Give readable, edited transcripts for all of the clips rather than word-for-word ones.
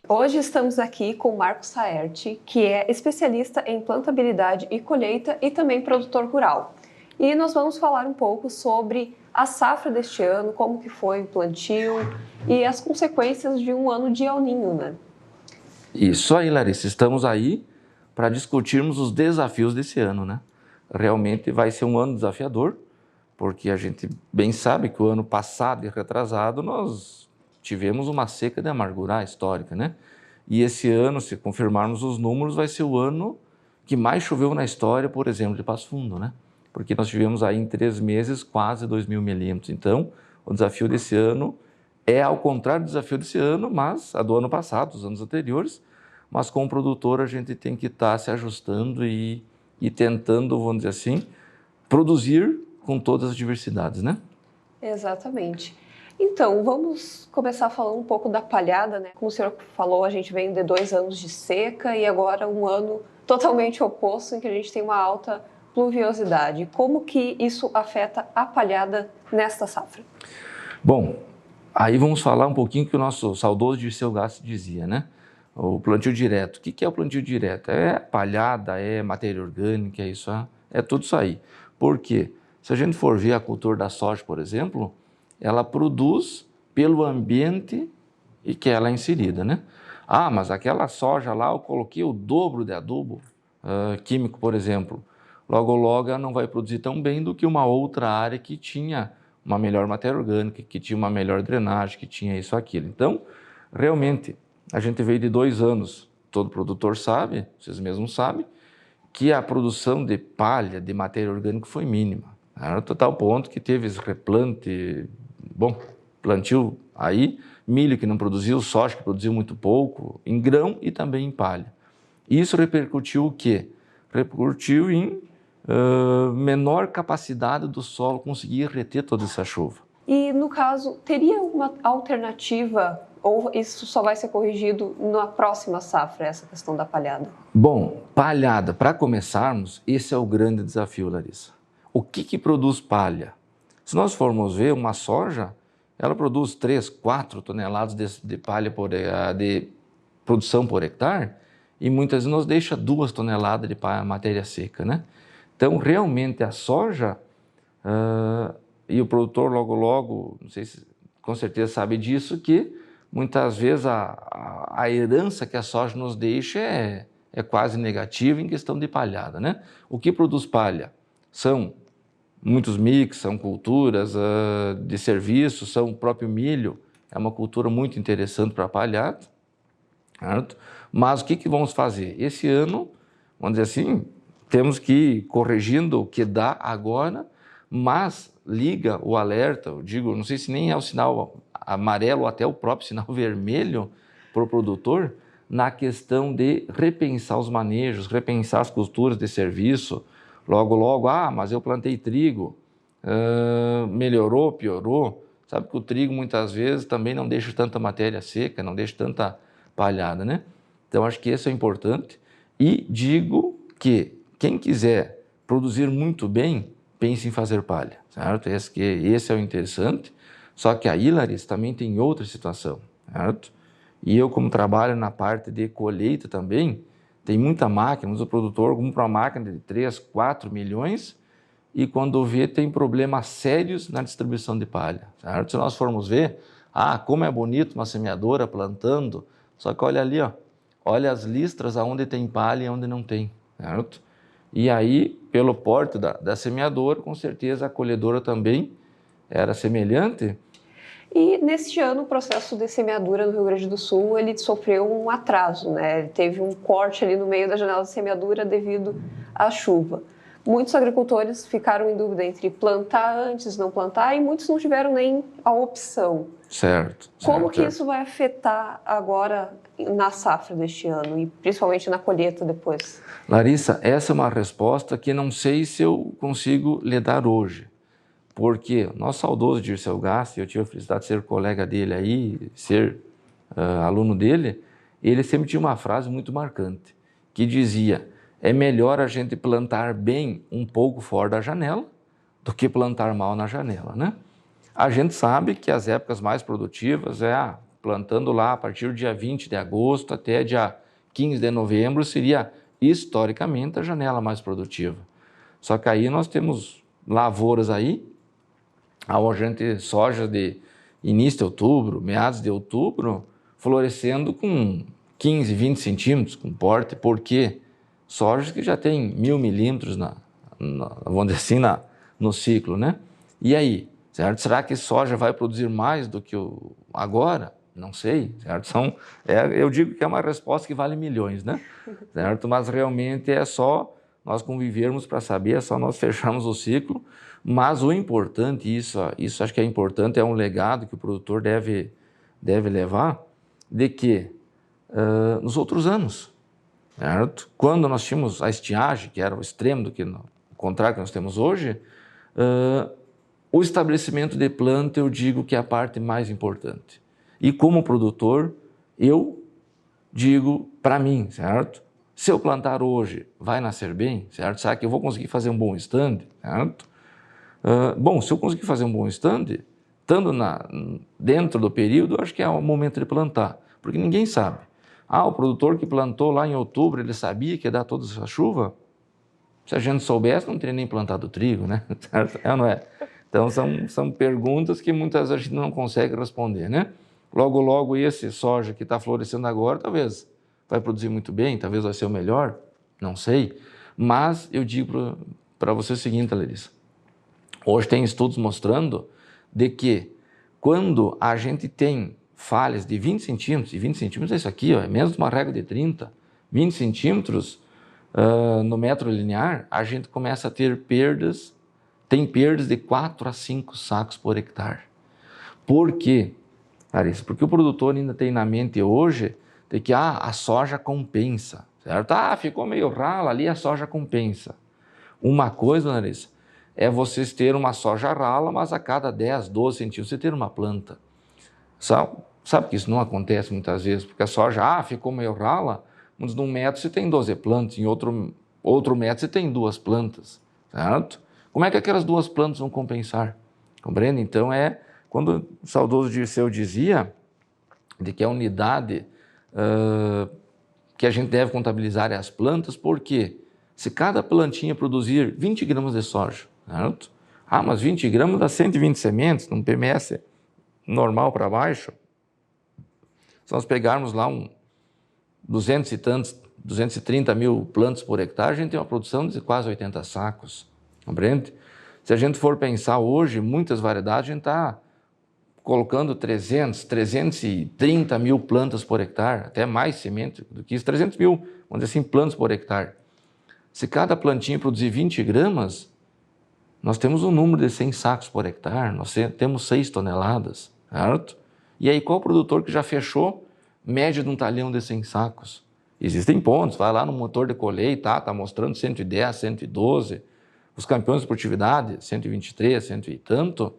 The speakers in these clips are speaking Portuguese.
Hoje estamos aqui com o Marcos Saerti, que é especialista em plantabilidade e colheita e também produtor rural. E nós vamos falar um pouco sobre a safra deste ano, como que foi o plantio e as consequências de um ano de El Niño, né? Isso aí, Larissa. Estamos aí para discutirmos os desafios desse ano, né? Realmente vai ser um ano desafiador, porque a gente bem sabe que o ano passado e retrasado nós tivemos uma seca de amargura histórica, né? E esse ano, se confirmarmos os números, vai ser o ano que mais choveu na história, por exemplo, de Passo Fundo, né? Porque nós tivemos aí em 3 meses quase 2.000 milímetros. Então, o desafio desse ano é ao contrário do desafio desse ano, mas a do ano passado, dos anos anteriores, mas como produtor a gente tem que estar se ajustando e tentando, vamos dizer assim, produzir com todas as diversidades, né? Exatamente. Então, vamos começar falando um pouco da palhada, né? Como o senhor falou, a gente vem de 2 anos de seca e agora um ano totalmente oposto, em que a gente tem uma alta pluviosidade. Como que isso afeta a palhada nesta safra? Bom, aí vamos falar um pouquinho que o nosso saudoso Dirceu Gassi dizia, né? O plantio direto. O que é o plantio direto? É palhada, é matéria orgânica, é isso, é tudo isso aí. Por quê? Se a gente for ver a cultura da soja, por exemplo, ela produz pelo ambiente em que ela é inserida, né? Ah, mas aquela soja lá eu coloquei o dobro de adubo químico, por exemplo. Logo ela não vai produzir tão bem do que uma outra área que tinha uma melhor matéria orgânica, que tinha uma melhor drenagem, que tinha isso, aquilo. Então, realmente, a gente veio de 2 anos, todo produtor sabe, vocês mesmos sabem, que a produção de palha, de matéria orgânica foi mínima. Era tal ponto que teve esse replante, bom, plantio aí, milho que não produziu, soja que produziu muito pouco, em grão e também em palha. Isso repercutiu o quê? Repercutiu em menor capacidade do solo conseguir reter toda essa chuva. E, no caso, teria uma alternativa ou isso só vai ser corrigido na próxima safra, essa questão da palhada? Bom, palhada, para começarmos, esse é o grande desafio, Larissa. O que produz palha? Se nós formos ver, uma soja, ela produz 3, 4 toneladas de palha de produção por hectare e muitas vezes nos deixa 2 toneladas de matéria seca, né? Então, realmente, a soja, e o produtor logo, não sei se com certeza sabe disso, que muitas vezes a herança que a soja nos deixa é quase negativa em questão de palhada, né? O que produz palha? São muitos mix, são culturas de serviço, são o próprio milho, é uma cultura muito interessante para palhada, certo? Mas o que vamos fazer? Esse ano, vamos dizer assim, temos que ir corrigindo o que dá agora, mas liga o alerta, eu digo, não sei se nem é o sinal amarelo ou até o próprio sinal vermelho para o produtor, na questão de repensar os manejos, repensar as culturas de serviço. Logo, mas eu plantei trigo, melhorou, piorou. Sabe que o trigo muitas vezes também não deixa tanta matéria seca, não deixa tanta palhada, né? Então acho que esse é importante e digo que quem quiser produzir muito bem, pense em fazer palha, certo? Esse é o interessante, só que aí, Larissa, também tem outra situação, certo? E eu, como trabalho na parte de colheita também, tem muita máquina, o produtor compra uma máquina de 3, 4 milhões e quando vê tem problemas sérios na distribuição de palha, certo? Se nós formos ver, como é bonito uma semeadora plantando, só que olha ali, ó, olha as listras aonde tem palha e onde não tem, certo? E aí, pelo porte da semeadora, com certeza a colhedora também era semelhante. E neste ano o processo de semeadura no Rio Grande do Sul, ele sofreu um atraso, né? Ele teve um corte ali no meio da janela de semeadura devido à chuva. Muitos agricultores ficaram em dúvida entre plantar antes, não plantar, e muitos não tiveram nem a opção. Certo. Como que isso vai afetar agora na safra deste ano e principalmente na colheita depois? Larissa, essa é uma resposta que não sei se eu consigo lhe dar hoje. Porque nosso saudoso Dirceu Gassi, eu tive a felicidade de ser colega dele aí, ser aluno dele, ele sempre tinha uma frase muito marcante, que dizia, é melhor a gente plantar bem um pouco fora da janela do que plantar mal na janela, né? A gente sabe que as épocas mais produtivas plantando lá a partir do dia 20 de agosto até dia 15 de novembro, seria historicamente a janela mais produtiva. Só que aí nós temos lavouras aí, soja de início de outubro, meados de outubro, florescendo com 15, 20 centímetros, com porte, porque sojas que já tem 1000 milímetros, vamos dizer assim, no ciclo, né? E aí, certo? Será que soja vai produzir mais do que agora? Não sei, certo? Eu digo que é uma resposta que vale milhões, né? Certo? Mas realmente é só nós convivermos para saber, é só nós fecharmos o ciclo. Mas o importante, isso acho que é importante, é um legado que o produtor deve levar, de que nos outros anos, certo? Quando nós tínhamos a estiagem, que era o extremo do que o contrário que nós temos hoje, o estabelecimento de planta eu digo que é a parte mais importante. E como produtor, eu digo para mim, certo? Se eu plantar hoje, vai nascer bem, certo? Será que eu vou conseguir fazer um bom stand, certo? Bom, se eu conseguir fazer um bom stand, estando dentro do período, acho que é o momento de plantar, porque ninguém sabe. O produtor que plantou lá em outubro, ele sabia que ia dar toda essa chuva? Se a gente soubesse, não teria nem plantado trigo, né? É ou não é? Então, são perguntas que muitas vezes a gente não consegue responder, né? Logo, logo, esse soja que está florescendo agora, talvez vai produzir muito bem, talvez vai ser o melhor, não sei. Mas eu digo para você o seguinte, Larissa. Hoje tem estudos mostrando de que quando a gente tem falhas de 20 centímetros, e 20 centímetros é isso aqui, ó, é menos de uma régua de 30, 20 centímetros no metro linear, a gente começa a ter perdas, tem perdas de 4 a 5 sacos por hectare. Por quê, Larissa? Porque o produtor ainda tem na mente hoje de que a soja compensa, certo? Ficou meio rala ali, a soja compensa. Uma coisa, Larissa, é vocês terem uma soja rala, mas a cada 10, 12 centímetros você ter uma planta. Sabe que isso não acontece muitas vezes, porque a soja, ficou meio rala, mas num metro você tem 12 plantas, em outro metro você tem 2 plantas, certo? Como é que aquelas 2 plantas vão compensar? Compreende? Então quando o saudoso Dirceu dizia de que a unidade que a gente deve contabilizar é as plantas, porque se cada plantinha produzir 20 gramas de soja, certo? Mas 20 gramas dá 120 sementes, num PMS normal para baixo. Se nós pegarmos lá 230 mil plantas por hectare, a gente tem uma produção de quase 80 sacos, compreende? Se a gente for pensar hoje, muitas variedades, a gente está colocando 330 mil plantas por hectare, até mais semente do que isso, 300 mil, vamos dizer assim, plantas por hectare. Se cada plantinha produzir 20 gramas, nós temos um número de 100 sacos por hectare, nós temos 6 toneladas, certo? E aí qual produtor que já fechou média de um talhão de 100 sacos? Existem pontos, vai lá no motor de colheita, tá mostrando 110, 112, os campeões de esportividade, 123, 100 e tanto,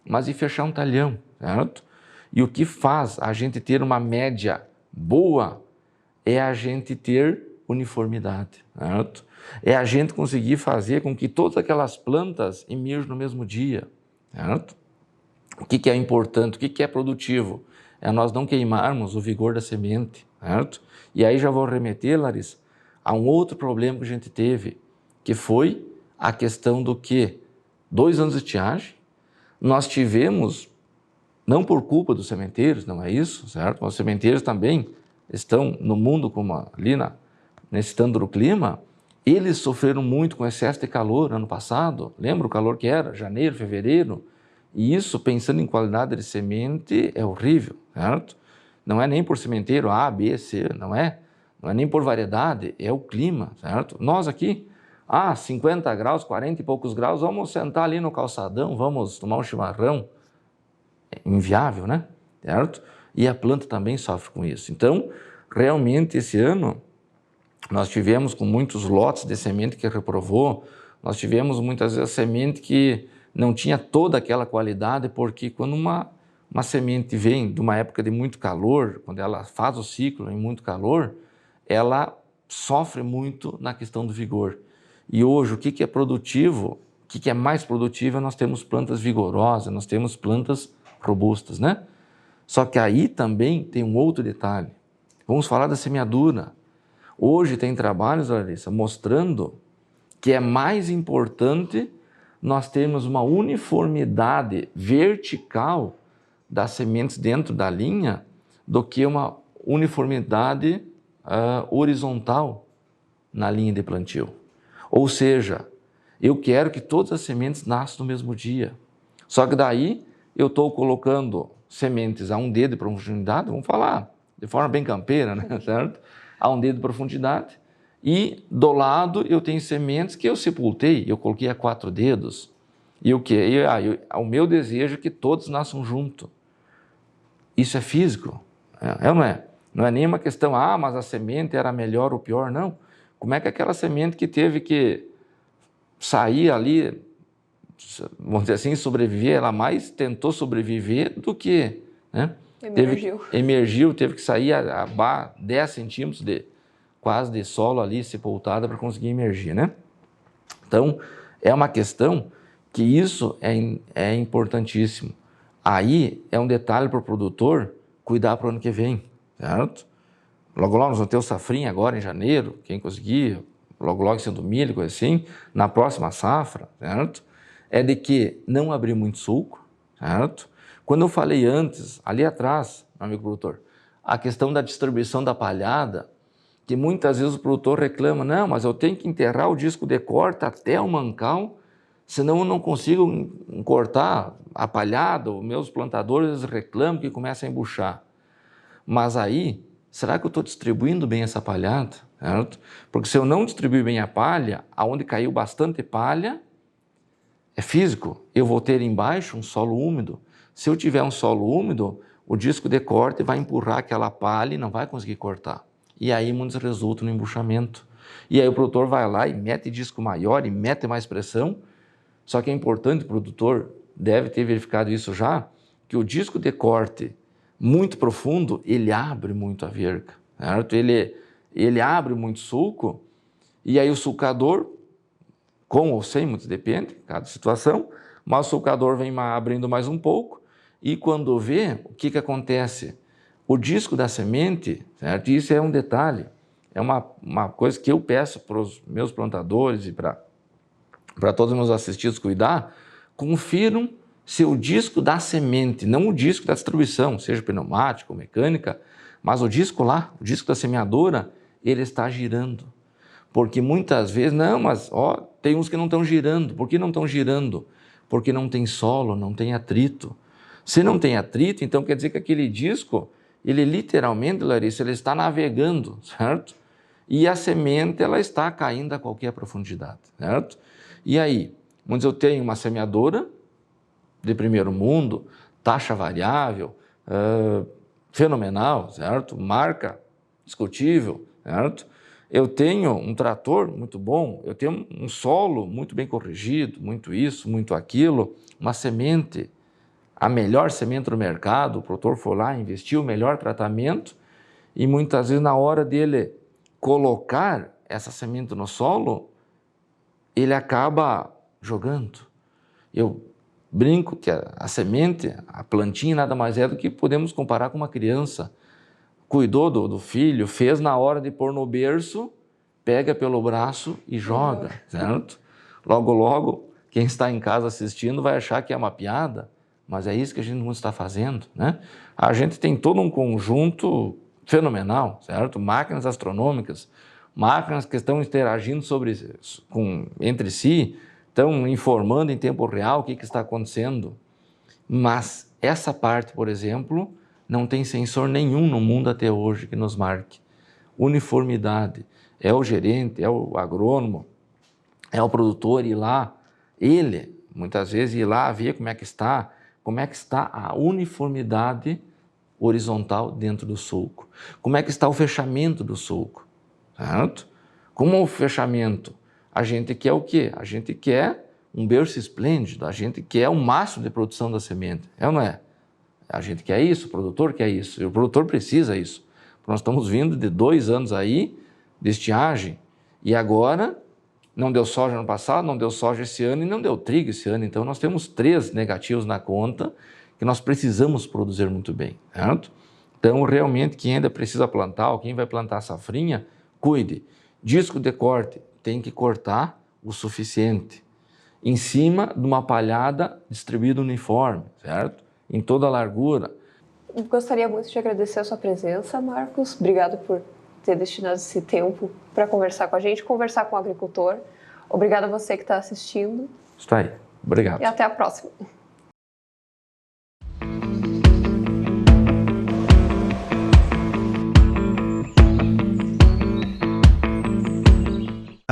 mas e fechar um talhão, certo? E o que faz a gente ter uma média boa é a gente ter uniformidade, certo? É a gente conseguir fazer com que todas aquelas plantas emerjam no mesmo dia, certo? O que é importante, o que é produtivo? É nós não queimarmos o vigor da semente, certo? E aí já vou remeter, Larissa, a um outro problema que a gente teve, que foi a questão do que 2 anos de estiagem, nós tivemos, não por culpa dos sementeiros, não é isso, certo? Os sementeiros também estão no mundo, como ali nesse tândaro clima, eles sofreram muito com excesso de calor ano passado. Lembra o calor que era? Janeiro, fevereiro. E isso, pensando em qualidade de semente, é horrível, certo? Não é nem por sementeiro A, B, C, não é nem por variedade, é o clima, certo? Nós aqui, 50 graus, 40 e poucos graus, vamos sentar ali no calçadão, vamos tomar um chimarrão. É inviável, né? Certo? E a planta também sofre com isso. Então, realmente, esse ano, nós tivemos com muitos lotes de semente que reprovou, nós tivemos muitas vezes semente que não tinha toda aquela qualidade, porque quando uma semente vem de uma época de muito calor, quando ela faz o ciclo em muito calor, ela sofre muito na questão do vigor. E hoje, o que é produtivo, o que é mais produtivo, nós temos plantas vigorosas, nós temos plantas robustas, né? Só que aí também tem um outro detalhe. Vamos falar da semeadura. Hoje tem trabalhos, Larissa, mostrando que é mais importante nós termos uma uniformidade vertical das sementes dentro da linha do que uma uniformidade horizontal na linha de plantio. Ou seja, eu quero que todas as sementes nasçam no mesmo dia. Só que daí eu estou colocando sementes a 1 dedo de profundidade, vamos falar de forma bem campeira, né? Certo? A 1 dedo de profundidade. E do lado eu tenho sementes que eu sepultei, eu coloquei a 4 dedos. E o quê? O meu desejo é que todos nasçam junto. Isso é físico, ou não é? Não é nem uma questão, mas a semente era melhor ou pior, não. Como é que aquela semente que teve que sair ali, vamos dizer assim, sobreviver, ela mais tentou sobreviver do que, né? Emergiu, teve que sair a 10 centímetros quase de solo ali sepultada para conseguir emergir, né? Então, é uma questão que isso é importantíssimo. Aí é um detalhe para o produtor cuidar para o ano que vem, certo? Logo nós vamos ter o safrinha agora em janeiro, quem conseguir, logo sendo milho, coisa assim, na próxima safra, certo? É de que não abrir muito sulco, certo? Quando eu falei antes, ali atrás, meu amigo produtor, a questão da distribuição da palhada, que muitas vezes o produtor reclama, não, mas eu tenho que enterrar o disco de corte até o mancal, senão eu não consigo cortar a palhada, os meus plantadores reclamam que começa a embuchar. Mas aí, será que eu estou distribuindo bem essa palhada? Certo? Porque se eu não distribuir bem a palha, aonde caiu bastante palha, é físico, eu vou ter embaixo um solo úmido. Se eu tiver um solo úmido, o disco de corte vai empurrar aquela palha e não vai conseguir cortar. E aí muitos resultam no embuchamento. E aí o produtor vai lá e mete disco maior e mete mais pressão. Só que é importante, o produtor deve ter verificado isso já, que o disco de corte muito profundo, ele abre muito a verga, certo? Ele abre muito sulco, e aí o sulcador, com ou sem, muito depende, cada situação, mas o sulcador vem abrindo mais um pouco, e quando vê, o que acontece? O disco da semente, certo? Isso é um detalhe, é uma coisa que eu peço para os meus plantadores e para todos os meus assistidos cuidar, confiram se o disco da semente, não o disco da distribuição, seja pneumático ou mecânica, mas o disco lá, o disco da semeadora, ele está girando. Porque muitas vezes, não, mas tem uns que não estão girando. Por que não estão girando? Porque não tem solo, não tem atrito. Se não tem atrito, então quer dizer que aquele disco, ele literalmente, Larissa, ele está navegando, certo? E a semente, ela está caindo a qualquer profundidade, certo? E aí, onde eu tenho uma semeadora de primeiro mundo, taxa variável, fenomenal, certo? Marca discutível, certo? Eu tenho um trator muito bom, eu tenho um solo muito bem corrigido, muito isso, muito aquilo, uma semente, a melhor semente do mercado, o produtor foi lá, investiu o melhor tratamento e muitas vezes na hora dele colocar essa semente no solo, ele acaba jogando. Eu brinco que a semente, a plantinha nada mais é do que podemos comparar com uma criança. Cuidou do filho, fez na hora de pôr no berço, pega pelo braço e joga, certo? Logo, quem está em casa assistindo vai achar que é uma piada, mas é isso que a gente não está fazendo, né? A gente tem todo um conjunto fenomenal, certo? Máquinas astronômicas, máquinas que estão interagindo entre si, estão informando em tempo real o que está acontecendo. Mas essa parte, por exemplo, não tem sensor nenhum no mundo até hoje que nos marque. Uniformidade. É o gerente, é o agrônomo, é o produtor ir lá, ele, muitas vezes, ir lá ver como é que está a uniformidade horizontal dentro do sulco. Como é que está o fechamento do sulco, certo? Como o fechamento, a gente quer o quê? A gente quer um berço esplêndido, a gente quer o máximo de produção da semente, é ou não é? A gente quer isso, o produtor quer isso, e o produtor precisa isso. Nós estamos vindo de 2 anos aí de estiagem, e agora não deu soja no passado, não deu soja esse ano e não deu trigo esse ano, então nós temos 3 negativos na conta, porque nós precisamos produzir muito bem, certo? Então, realmente, quem ainda precisa plantar, ou quem vai plantar safrinha, cuide. Disco de corte, tem que cortar o suficiente, em cima de uma palhada distribuída uniforme, certo? Em toda a largura. Gostaria muito de agradecer a sua presença, Marcos. Obrigado por ter destinado esse tempo para conversar com a gente, conversar com o agricultor. Obrigado a você que está assistindo. Está aí. Obrigado. E até a próxima.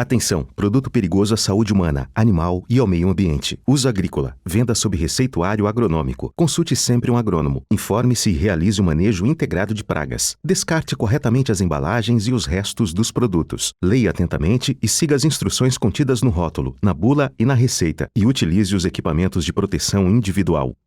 Atenção! Produto perigoso à saúde humana, animal e ao meio ambiente. Uso agrícola. Venda sob receituário agronômico. Consulte sempre um agrônomo. Informe-se e realize o manejo integrado de pragas. Descarte corretamente as embalagens e os restos dos produtos. Leia atentamente e siga as instruções contidas no rótulo, na bula e na receita. E utilize os equipamentos de proteção individual.